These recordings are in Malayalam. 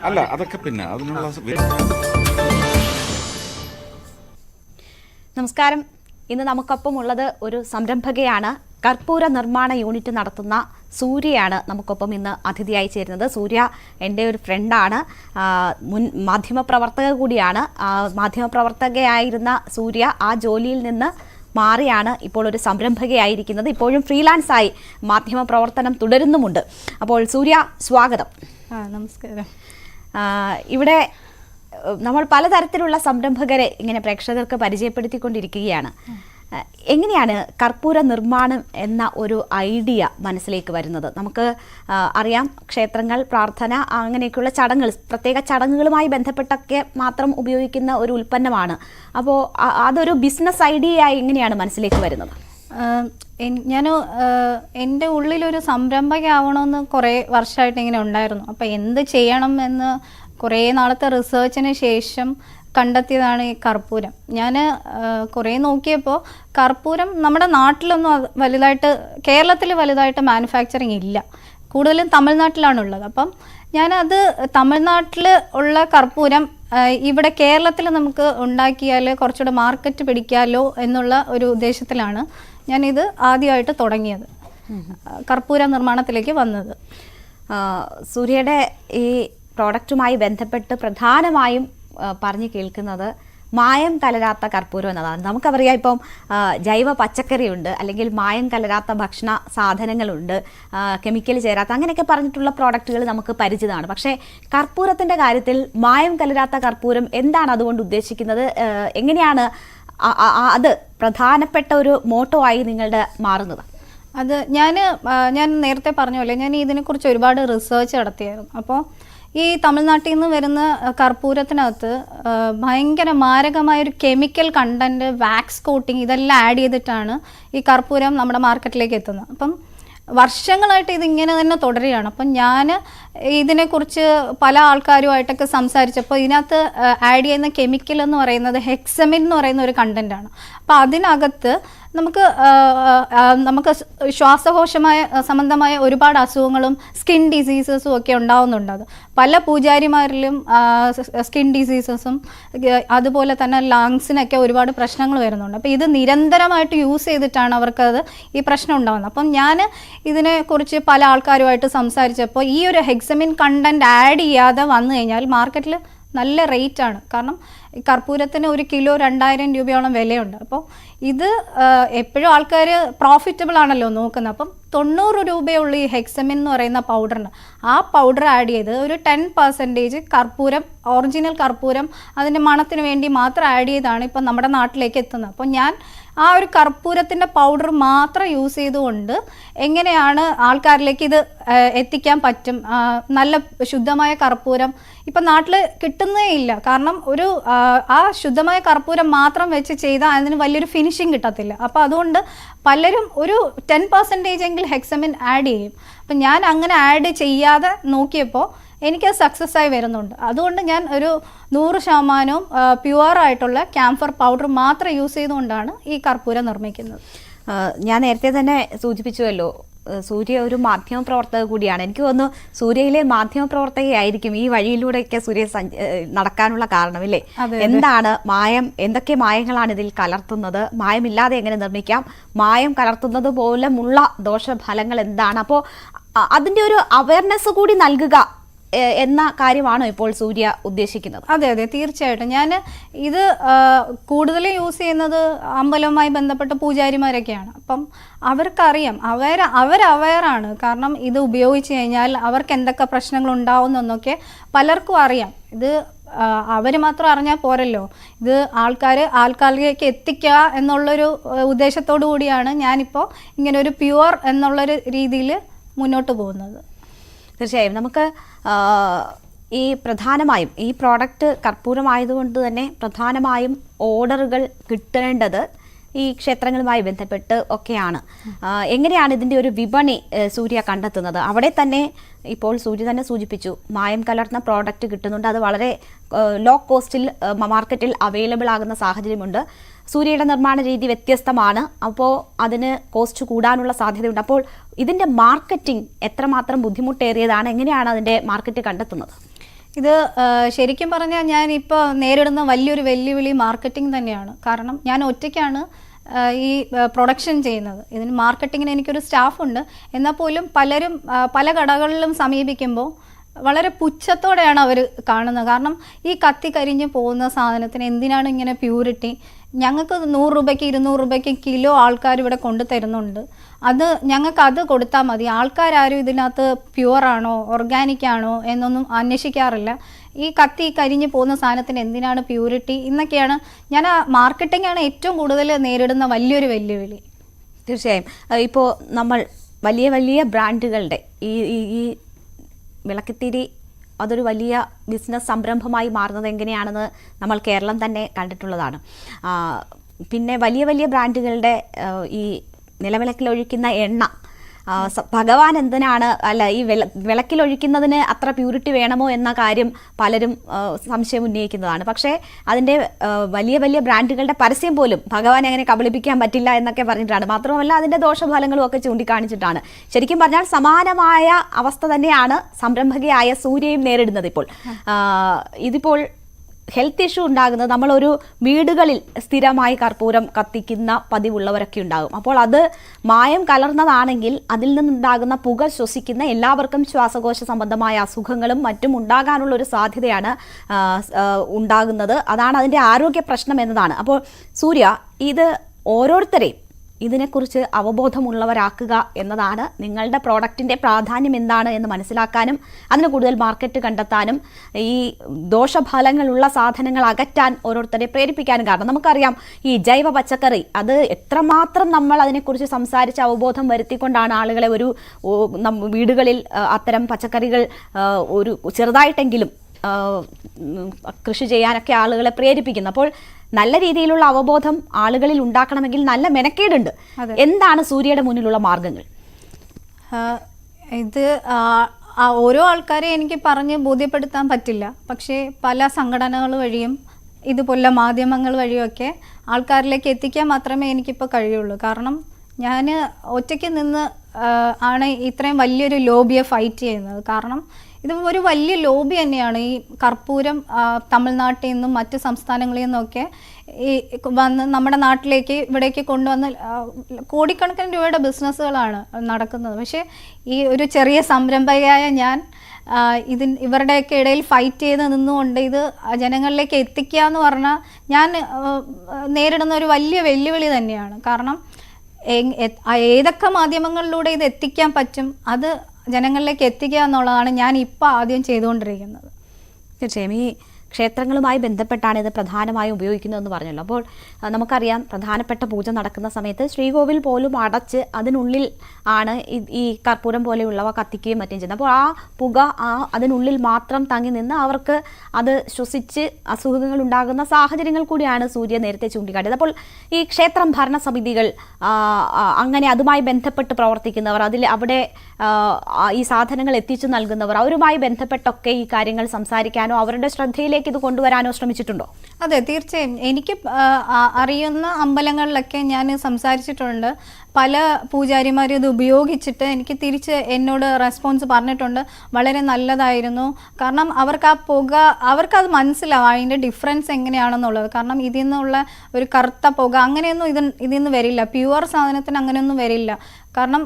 അല്ല അതൊക്കെ പിന്നെ അതിനുള്ള നമസ്കാരം. ഇന്ന് നമുക്കൊപ്പം ഉള്ളത് ഒരു സംരംഭകയാണ്. കർപ്പൂര നിർമ്മാണ യൂണിറ്റ് നടത്തുന്ന സൂര്യയാണ് നമുക്കൊപ്പം ഇന്ന് അതിഥിയായി ചേരുന്നത്. സൂര്യ എൻ്റെ ഒരു ഫ്രണ്ടാണ്, മുൻ മാധ്യമപ്രവർത്തക കൂടിയാണ്. മാധ്യമപ്രവർത്തകയായിരുന്ന സൂര്യ ആ ജോലിയിൽ നിന്ന് മാറിയാണ് ഇപ്പോൾ ഒരു സംരംഭകയായിരിക്കുന്നത്. ഇപ്പോഴും ഫ്രീലാൻസായി മാധ്യമപ്രവർത്തനം തുടരുന്നുമുണ്ട്. അപ്പോൾ സൂര്യ, സ്വാഗതം. നമസ്കാരം. ഇവിടെ നമ്മൾ പലതരത്തിലുള്ള സംരംഭകരെ ഇങ്ങനെ പ്രേക്ഷകർക്ക് പരിചയപ്പെടുത്തിക്കൊണ്ടിരിക്കുകയാണ്. എങ്ങനെയാണ് കർപ്പൂര നിർമ്മാണം എന്ന ഒരു ഐഡിയ മനസ്സിലേക്ക് വരുന്നത്? നമുക്ക് അറിയാം, ക്ഷേത്രങ്ങൾ, പ്രാർത്ഥന, അങ്ങനെയൊക്കെയുള്ള ചടങ്ങുകൾ, പ്രത്യേക ചടങ്ങുകളുമായി ബന്ധപ്പെട്ടൊക്കെ മാത്രം ഉപയോഗിക്കുന്ന ഒരു ഉൽപ്പന്നമാണ്. അപ്പോൾ അതൊരു ബിസിനസ് ഐഡിയയായി എങ്ങനെയാണ് മനസ്സിലേക്ക് വരുന്നത്? ഞാൻ എൻ്റെ ഉള്ളിലൊരു സംരംഭകയാവണമെന്ന് കുറേ വർഷമായിട്ട് ഇങ്ങനെ ഉണ്ടായിരുന്നു. അപ്പോൾ എന്ത് ചെയ്യണം എന്ന് കുറേ നാളത്തെ റിസർച്ചിന് ശേഷം കണ്ടെത്തിയതാണ് ഈ കർപ്പൂരം. ഞാൻ കുറേ നോക്കിയപ്പോൾ കർപ്പൂരം നമ്മുടെ നാട്ടിലൊന്നും വലുതായിട്ട്, കേരളത്തിൽ വലുതായിട്ട് മാനുഫാക്ചറിങ് ഇല്ല. കൂടുതലും തമിഴ്നാട്ടിലാണുള്ളത്. അപ്പം ഞാനത് തമിഴ്നാട്ടിൽ ഉള്ള കർപ്പൂരം ഇവിടെ കേരളത്തിൽ നമുക്ക് ഉണ്ടാക്കിയാൽ കുറച്ചുകൂടെ മാർക്കറ്റ് പിടിക്കാമല്ലോ എന്നുള്ള ഒരു ഉദ്ദേശത്തിലാണ് ഞാനിത് ആദ്യമായിട്ട് തുടങ്ങിയത്, കർപ്പൂര നിർമ്മാണത്തിലേക്ക് വന്നത്. സൂര്യയുടെ ഈ പ്രോഡക്റ്റുമായി ബന്ധപ്പെട്ട് പ്രധാനമായും പറഞ്ഞു കേൾക്കുന്നത് മായം കലരാത്ത കർപ്പൂരം എന്നതാണ്. നമുക്കറിയാം, ഇപ്പം ജൈവ പച്ചക്കറിയുണ്ട്, അല്ലെങ്കിൽ മായം കലരാത്ത ഭക്ഷണ സാധനങ്ങളുണ്ട്, കെമിക്കൽ ചേരാത്ത, അങ്ങനെയൊക്കെ പറഞ്ഞിട്ടുള്ള പ്രോഡക്റ്റുകൾ നമുക്ക് പരിചിതമാണ്. പക്ഷേ കർപ്പൂരത്തിൻ്റെ കാര്യത്തിൽ മായം കലരാത്ത കർപ്പൂരം എന്താണ് അതുകൊണ്ട് ഉദ്ദേശിക്കുന്നത്? എങ്ങനെയാണ് അത് പ്രധാനപ്പെട്ട ഒരു മോട്ടോ ആയി നിങ്ങളുടെ മാറുന്നത്? അത് ഞാൻ നേരത്തെ പറഞ്ഞ പോലെ ഞാൻ ഇതിനെക്കുറിച്ച് ഒരുപാട് റിസർച്ച് നടത്തിയായിരുന്നു. അപ്പോൾ ഈ തമിഴ്നാട്ടിൽ നിന്ന് വരുന്ന കർപ്പൂരത്തിനകത്ത് ഭയങ്കര മാരകമായൊരു കെമിക്കൽ കണ്ടൻറ്റ്, വാക്സ് കോട്ടിങ്, ഇതെല്ലാം ആഡ് ചെയ്തിട്ടാണ് ഈ കർപ്പൂരം നമ്മുടെ മാർക്കറ്റിലേക്ക് എത്തുന്നത്. അപ്പം വർഷങ്ങളായിട്ട് ഇതിങ്ങനെ തന്നെ തുടരുകയാണ്. അപ്പം ഞാൻ ഇതിനെക്കുറിച്ച് പല ആൾക്കാരുമായിട്ടൊക്കെ സംസാരിച്ചപ്പോൾ ഇതിനകത്ത് ആഡ് ചെയ്യുന്ന കെമിക്കൽ എന്ന് പറയുന്നത് ഹെക്സമിൻ എന്ന് പറയുന്ന ഒരു കണ്ടൻറ്റാണ്. അപ്പോൾ അതിനകത്ത് നമുക്ക് ശ്വാസകോശമായ സംബന്ധമായ ഒരുപാട് അസുഖങ്ങളും സ്കിൻ ഡിസീസസും ഒക്കെ ഉണ്ടാവുന്നുണ്ട്. അത് പല പൂജാരിമാരിലും സ്കിൻ ഡിസീസസും അതുപോലെ തന്നെ ലങ്സിനൊക്കെ ഒരുപാട് പ്രശ്നങ്ങൾ വരുന്നുണ്ട്. അപ്പോൾ ഇത് നിരന്തരമായിട്ട് യൂസ് ചെയ്തിട്ടാണ് അവർക്കത് ഈ പ്രശ്നം ഉണ്ടാകുന്നത്. അപ്പം ഞാൻ ഇതിനെക്കുറിച്ച് പല ആൾക്കാരുമായിട്ട് സംസാരിച്ചപ്പോൾ ഈ ഒരു ഹെക്സമിൻ കണ്ടൻറ്റ് ആഡ് ചെയ്യാതെ വന്നു കഴിഞ്ഞാൽ മാർക്കറ്റിൽ നല്ല റേറ്റാണ്. കാരണം ഈ കർപ്പൂരത്തിന് 1 കിലോ 2000 രൂപയോളം വിലയുണ്ട്. അപ്പോൾ ഇത് എപ്പോഴും ആൾക്കാർ പ്രോഫിറ്റബിൾ ആണല്ലോ നോക്കുന്നത്. അപ്പം 90 രൂപയുള്ള ഈ ഹെക്സമിൻ എന്ന് പറയുന്ന പൗഡറിന് ആ പൗഡർ ആഡ് ചെയ്ത് ഒരു 10% കർപ്പൂരം, ഒറിജിനൽ കർപ്പൂരം അതിൻ്റെ മണത്തിന് വേണ്ടി മാത്രം ആഡ് ചെയ്താണ് ഇപ്പം നമ്മുടെ നാട്ടിലേക്ക് എത്തുന്നത്. അപ്പോൾ ഞാൻ ആ ഒരു കർപ്പൂരത്തിൻ്റെ പൗഡർ മാത്രം യൂസ് ചെയ്തുകൊണ്ട് എങ്ങനെയാണ് ആൾക്കാരിലേക്ക് ഇത് എത്തിക്കാൻ പറ്റും? നല്ല ശുദ്ധമായ കർപ്പൂരം ഇപ്പം നാട്ടിൽ കിട്ടുന്നേ ഇല്ല. കാരണം ആ ശുദ്ധമായ കർപ്പൂരം മാത്രം വെച്ച് ചെയ്താൽ അതിന് വലിയൊരു ഫിനിഷിങ് കിട്ടത്തില്ല. അപ്പോൾ അതുകൊണ്ട് പലരും ഒരു 10% എങ്കിൽ ഹെക്സമിൻ ആഡ് ചെയ്യും. അപ്പം ഞാൻ അങ്ങനെ ആഡ് ചെയ്യാതെ നോക്കിയപ്പോൾ എനിക്കത് സക്സസ് ആയി വരുന്നുണ്ട്. അതുകൊണ്ട് ഞാൻ ഒരു 100% പ്യുവറായിട്ടുള്ള ക്യാംഫർ പൗഡർ മാത്രം യൂസ് ചെയ്തുകൊണ്ടാണ് ഈ കർപ്പൂരം നിർമ്മിക്കുന്നത്. ഞാൻ നേരത്തെ തന്നെ സൂചിപ്പിച്ചുവല്ലോ, സൂര്യ ഒരു മാധ്യമപ്രവർത്തക കൂടിയാണ്. എനിക്ക് തോന്നുന്നു സൂര്യയിലെ മാധ്യമപ്രവർത്തകയായിരിക്കും ഈ വഴിയിലൂടെയൊക്കെ സൂര്യ നടക്കാനുള്ള കാരണമില്ലേ? എന്താണ് മായം, എന്തൊക്കെ മായങ്ങളാണ് ഇതിൽ കലർത്തുന്നത്, മായമില്ലാതെ എങ്ങനെ നിർമ്മിക്കാം, മായം കലർത്തുന്നത് പോലുമുള്ള ദോഷഫലങ്ങൾ എന്താണ്? അപ്പോൾ അതിൻ്റെ ഒരു അവയർനെസ് കൂടി നൽകുക എന്ന കാര്യമാണോ ഇപ്പോൾ സൂര്യ ഉദ്ദേശിക്കുന്നത്? അതെ, തീർച്ചയായിട്ടും. ഞാൻ ഇത് കൂടുതലും യൂസ് ചെയ്യുന്നത് അമ്പലവുമായി ബന്ധപ്പെട്ട പൂജാരിമാരൊക്കെയാണ്. അപ്പം അവർക്കറിയാം, അവർ അവയറാണ്. കാരണം ഇത് ഉപയോഗിച്ച് കഴിഞ്ഞാൽ അവർക്ക് എന്തൊക്കെ പ്രശ്നങ്ങൾ ഉണ്ടാവുന്നൊക്കെ പലർക്കും അറിയാം. ഇത് അവർ മാത്രം അറിഞ്ഞാൽ പോരല്ലോ, ഇത് ആൾക്കാരിലേക്ക് എത്തിക്കുക എന്നുള്ളൊരു ഉദ്ദേശത്തോടു കൂടിയാണ് ഞാനിപ്പോൾ ഇങ്ങനെ ഒരു പ്യുവർ എന്നുള്ളൊരു രീതിയിൽ മുന്നോട്ട് പോകുന്നത്. തീർച്ചയായും. നമുക്ക് ഈ പ്രധാനമായും ഈ പ്രോഡക്റ്റ് കർപ്പൂരമായതുകൊണ്ട് തന്നെ പ്രധാനമായും ഓർഡറുകൾ കിട്ടേണ്ടത് ഈ ക്ഷേത്രങ്ങളുമായി ബന്ധപ്പെട്ട് ഒക്കെയാണ്. എങ്ങനെയാണ് ഇതിൻ്റെ ഒരു വിപണി സൂര്യ കണ്ടെത്തുന്നത്? അവിടെ തന്നെ ഇപ്പോൾ സൂര്യ തന്നെ സൂചിപ്പിച്ചു, മായം കലർന്ന പ്രോഡക്റ്റ് കിട്ടുന്നുണ്ട്. അത് വളരെ ലോ കോസ്റ്റിൽ മാർക്കറ്റിൽ അവൈലബിൾ ആകുന്ന സാഹചര്യമുണ്ട്. സൂര്യയുടെ നിർമ്മാണ രീതി വ്യത്യസ്തമാണ്. അപ്പോൾ അതിന് കോസ്റ്റ് കൂടാനുള്ള സാധ്യതയുണ്ട്. അപ്പോൾ ഇതിൻ്റെ മാർക്കറ്റിംഗ് എത്രമാത്രം ബുദ്ധിമുട്ടേറിയതാണ്? എങ്ങനെയാണ് അതിൻ്റെ മാർക്കറ്റ് കണ്ടെത്തുന്നത്? ഇത് ശരിക്കും പറഞ്ഞാൽ ഞാനിപ്പോൾ നേരിടുന്ന വലിയൊരു വെല്ലുവിളി മാർക്കറ്റിംഗ് തന്നെയാണ്. കാരണം ഞാൻ ഒറ്റയ്ക്കാണ് ഈ പ്രൊഡക്ഷൻ ചെയ്യുന്നത്. ഇതിന് മാർക്കറ്റിങ്ങിന് എനിക്കൊരു സ്റ്റാഫുണ്ട്. എന്നാൽ പോലും പലരും പല കടകളിലും സമീപിക്കുമ്പോൾ വളരെ പുച്ഛത്തോടെയാണ് അവർ കാണുന്നത്. കാരണം ഈ കത്തി കരിഞ്ഞ് പോകുന്ന സാധനത്തിന് എന്തിനാണ് ഇങ്ങനെ പ്യൂരിറ്റി? ഞങ്ങൾക്ക് 100 രൂപയ്ക്ക് 200 രൂപയ്ക്ക് കിലോ ആൾക്കാർ ഇവിടെ കൊണ്ടു തരുന്നുണ്ട്. ഞങ്ങൾക്ക് അത് കൊടുത്താൽ മതി. ആൾക്കാരും ഇതിനകത്ത് പ്യുവറാണോ ഓർഗാനിക് ആണോ എന്നൊന്നും അന്വേഷിക്കാറില്ല. ഈ കത്തി കരിഞ്ഞ് പോകുന്ന സാധനത്തിന് എന്തിനാണ് പ്യൂരിറ്റി എന്നൊക്കെയാണ്. ഞാൻ മാർക്കറ്റിംഗാണ് ഏറ്റവും കൂടുതൽ നേരിടുന്ന വലിയൊരു വെല്ലുവിളി. തീർച്ചയായും ഇപ്പോൾ നമ്മൾ വലിയ വലിയ ബ്രാൻഡുകളുടെ ഈ വിളക്കുതിരി അതൊരു വലിയ ബിസിനസ് സംരംഭമായി മാറുന്നത് എങ്ങനെയാണെന്ന് നമ്മൾ കേരളം തന്നെ കണ്ടിട്ടുള്ളതാണ്. പിന്നെ വലിയ വലിയ ബ്രാൻഡുകളുടെ ഈ നിലവിളക്കിലൊഴിക്കുന്ന എണ്ണ ഭഗവാൻ എന്തിനാണ് ഈ വിളക്കിലൊഴിക്കുന്നതിന് അത്ര പ്യൂരിറ്റി വേണമോ എന്ന കാര്യം പലരും സംശയം ഉന്നയിക്കുന്നതാണ്. പക്ഷേ അതിൻ്റെ വലിയ വലിയ ബ്രാൻഡുകളുടെ പരസ്യം പോലും ഭഗവാനെ അങ്ങനെ കബളിപ്പിക്കാൻ പറ്റില്ല എന്നൊക്കെ പറഞ്ഞിട്ടാണ്. മാത്രമല്ല അതിൻ്റെ ദോഷഫലങ്ങളും ഒക്കെ ചൂണ്ടിക്കാണിച്ചിട്ടാണ്. ശരിക്കും പറഞ്ഞാൽ സമാനമായ അവസ്ഥ തന്നെയാണ് സംരംഭകയായ സൂര്യയും നേരിടുന്നത്. ഇതിപ്പോൾ ഹെൽത്ത് ഇഷ്യൂ ഉണ്ടാകുന്നത് നമ്മളൊരു വീടുകളിൽ സ്ഥിരമായി കർപ്പൂരം കത്തിക്കുന്ന പതിവുള്ളവരൊക്കെ ഉണ്ടാകും. അപ്പോൾ അത് മായം കലർന്നതാണെങ്കിൽ അതിൽ നിന്നുണ്ടാകുന്ന പുക ശ്വസിക്കുന്ന എല്ലാവർക്കും ശ്വാസകോശ സംബന്ധമായ അസുഖങ്ങളും മറ്റും ഉണ്ടാകാനുള്ള ഒരു സാധ്യതയാണ് ഉണ്ടാകുന്നത്. അതാണ് അതിൻ്റെ ആരോഗ്യ പ്രശ്നം എന്നതാണ്. അപ്പോൾ സൂര്യ, ഇത് ഓരോരുത്തരെയും ഇതിനെക്കുറിച്ച് അവബോധമുള്ളവരാക്കുക എന്നതാണ് നിങ്ങളുടെ പ്രോഡക്റ്റിൻ്റെ പ്രാധാന്യം എന്താണ് എന്ന് മനസ്സിലാക്കാനും അതിന് കൂടുതൽ മാർക്കറ്റ് കണ്ടെത്താനും ഈ ദോഷഫലങ്ങളുള്ള സാധനങ്ങൾ അകറ്റാൻ ഓരോരുത്തരെ പ്രേരിപ്പിക്കാനും കാരണം. നമുക്കറിയാം ഈ ജൈവ പച്ചക്കറി അത് എത്രമാത്രം നമ്മൾ അതിനെക്കുറിച്ച് സംസാരിച്ച് അവബോധം വരുത്തിക്കൊണ്ടാണ് ആളുകളെ വീടുകളിൽ അത്തരം പച്ചക്കറികൾ ഒരു ചെറുതായിട്ടെങ്കിലും കൃഷി ചെയ്യാനൊക്കെ ആളുകളെ പ്രേരിപ്പിക്കുന്നു. അപ്പോൾ നല്ല രീതിയിലുള്ള അവബോധം ആളുകളിൽ ഉണ്ടാക്കണമെങ്കിൽ നല്ല മെനക്കേടുണ്ട്. എന്താണ് സൂര്യയുടെ മുന്നിലുള്ള മാർഗങ്ങൾ? ഇത് ഓരോ ആൾക്കാരെ എനിക്ക് പറഞ്ഞ് ബോധ്യപ്പെടുത്താൻ പറ്റില്ല. പക്ഷേ പല സംഘടനകൾ വഴിയും ഇതുപോലെ മാധ്യമങ്ങൾ വഴിയൊക്കെ ആൾക്കാരിലേക്ക് എത്തിക്കാൻ മാത്രമേ എനിക്കിപ്പോൾ കഴിയുള്ളൂ. കാരണം ഞാൻ ഒറ്റയ്ക്ക് നിന്ന് ആണ് ഇത്രയും വലിയൊരു ലോബിയെ ഫൈറ്റ് ചെയ്യുന്നത്. കാരണം ഇത് ഒരു വലിയ ലോബി തന്നെയാണ്. ഈ കർപ്പൂരം തമിഴ്നാട്ടിൽ നിന്നും മറ്റ് സംസ്ഥാനങ്ങളിൽ നിന്നൊക്കെ ഈ വന്ന് നമ്മുടെ നാട്ടിലേക്ക് ഇവിടേക്ക് കൊണ്ടുവന്ന് കോടിക്കണക്കിന് രൂപയുടെ ബിസിനസ്സുകളാണ് നടക്കുന്നത്. പക്ഷേ ഈ ഒരു ചെറിയ സംരംഭകയായ ഞാൻ ഇവരുടെയൊക്കെ ഇടയിൽ ഫൈറ്റ് ചെയ്ത് നിന്നുകൊണ്ട് ഇത് ജനങ്ങളിലേക്ക് എത്തിക്കുക എന്ന് പറഞ്ഞാൽ ഞാൻ നേരിടുന്ന ഒരു വലിയ വെല്ലുവിളി തന്നെയാണ്. കാരണം ഏതൊക്കെ മാധ്യമങ്ങളിലൂടെ ഇത് എത്തിക്കാൻ പറ്റും അത് ജനങ്ങളിലേക്ക് എത്തിക്കുക എന്നുള്ളതാണ് ഞാൻ ഇപ്പോൾ ആദ്യം ചെയ്തുകൊണ്ടിരിക്കുന്നത്. തീർച്ചയായും ഈ ക്ഷേത്രങ്ങളുമായി ബന്ധപ്പെട്ടാണ് ഇത് പ്രധാനമായും ഉപയോഗിക്കുന്നതെന്ന് പറഞ്ഞല്ലോ. അപ്പോൾ നമുക്കറിയാം പ്രധാനപ്പെട്ട പൂജ നടക്കുന്ന സമയത്ത് ശ്രീകോവിൽ പോലും അടച്ച് അതിനുള്ളിൽ ആണ് ഈ കർപ്പൂരം പോലെയുള്ളവ കത്തിക്കുകയും മറ്റും ചെയ്യുന്നത്. അപ്പോൾ ആ പുക അതിനുള്ളിൽ മാത്രം തങ്ങി നിന്ന് അവർക്ക് അത് ശ്വസിച്ച് അസുഖങ്ങൾ ഉണ്ടാകുന്ന സാഹചര്യങ്ങൾ കൂടിയാണ് സൂര്യ നേരത്തെ ചൂണ്ടിക്കാട്ടിയത്. അപ്പോൾ ഈ ക്ഷേത്രം ഭരണസമിതികൾ അങ്ങനെ അതുമായി ബന്ധപ്പെട്ട് പ്രവർത്തിക്കുന്നവർ അവിടെ ഈ സാധനങ്ങൾ എത്തിച്ചു നൽകുന്നവർ അവരുമായി ബന്ധപ്പെട്ടൊക്കെ ഈ കാര്യങ്ങൾ സംസാരിക്കാനോ അവരുടെ ശ്രദ്ധയിലേക്ക് ഇത് കൊണ്ടുവരാനോ ശ്രമിച്ചിട്ടുണ്ടോ? അതെ, തീർച്ചയായും. എനിക്ക് അറിയുന്ന അമ്പലങ്ങളിലൊക്കെ ഞാൻ സംസാരിച്ചിട്ടുണ്ട്. പല പൂജാരിമാരും ഇത് ഉപയോഗിച്ചിട്ട് എനിക്ക് തിരിച്ച് എന്നോട് റെസ്പോൺസ് പറഞ്ഞിട്ടുണ്ട്, വളരെ നല്ലതായിരുന്നു. കാരണം അവർക്ക് ആ പുക അവർക്കത് മനസ്സിലാവും അതിൻ്റെ ഡിഫറൻസ് എങ്ങനെയാണെന്നുള്ളത്. കാരണം ഇതിൽ നിന്നുള്ള ഒരു കറുത്ത പുക അങ്ങനെയൊന്നും ഇതിൽ നിന്ന് വരില്ല. പ്യുവർ സാധനത്തിന് അങ്ങനെയൊന്നും വരില്ല. കാരണം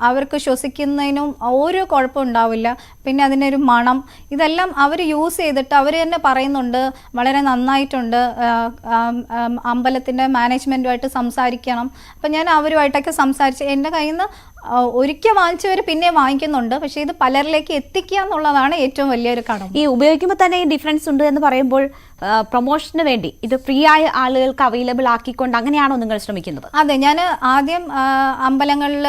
അവർക്ക് ശ്വസിക്കുന്നതിനും ഒരു കുഴപ്പം ഉണ്ടാവില്ല. പിന്നെ അതിനൊരു മണം ഇതെല്ലാം അവർ യൂസ് ചെയ്തിട്ട് അവർ തന്നെ പറയുന്നുണ്ട് വളരെ നന്നായിട്ടുണ്ട്, അമ്പലത്തിൻ്റെ മാനേജ്മെൻറ്റുമായിട്ട് സംസാരിക്കണം. അപ്പം ഞാൻ അവരുമായിട്ടൊക്കെ സംസാരിച്ച് എൻ്റെ കയ്യിൽ നിന്ന് ഒരിക്കൽ വാങ്ങിച്ചവർ പിന്നെ വാങ്ങിക്കുന്നുണ്ട്. പക്ഷേ ഇത് പലരിലേക്ക് എത്തിക്കുക എന്നുള്ളതാണ് ഏറ്റവും വലിയൊരു കടമ. ഈ ഉപയോഗിക്കുമ്പോൾ തന്നെ ഈ ഡിഫറൻസ് ഉണ്ട് എന്ന് പറയുമ്പോൾ പ്രൊമോഷന് വേണ്ടി ഇത് ഫ്രീ ആയ ആളുകൾക്ക് അവൈലബിൾ ആക്കിക്കൊണ്ട് അങ്ങനെയാണോ നിങ്ങൾ ശ്രമിക്കുന്നത്? അതെ, ഞാൻ ആദ്യം അമ്പലങ്ങളിൽ